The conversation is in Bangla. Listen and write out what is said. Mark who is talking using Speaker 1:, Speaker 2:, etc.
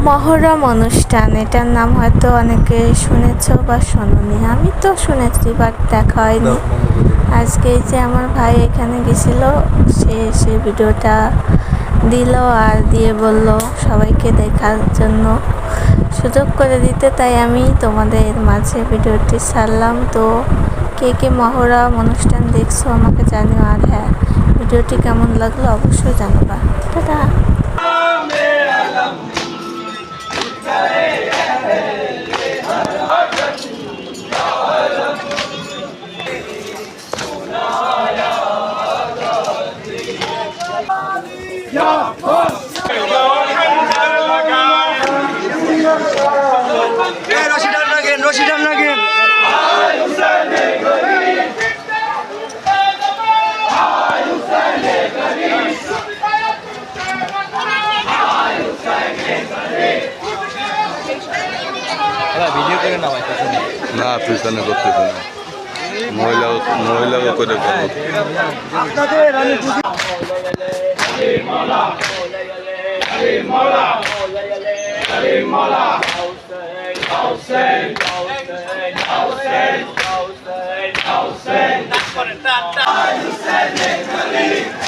Speaker 1: মহরম অনুষ্ঠান, এটার নাম হয়তো অনেকে শুনেছ বা শোনোনি। আমি তো শুনেছি বাট দেখা হয়নি। আজকে যে আমার ভাই এখানে গেছিল, সে ভিডিওটা দিল আর দিয়ে বলল সবাইকে দেখার জন্য সুযোগ করে দিতে, তাই আমি তোমাদের মাঝে ভিডিওটি ছাড়লাম। তো কে কে মহরম অনুষ্ঠান দেখছো আমাকে জানিও, আর হ্যাঁ, ভিডিওটি কেমন লাগলো অবশ্যই জানাবা। টাটা।
Speaker 2: রশিদান লাগেন
Speaker 3: ভিডিও করে না
Speaker 4: না পিছনে করতেছে না, মহিলা করে
Speaker 2: Hussein,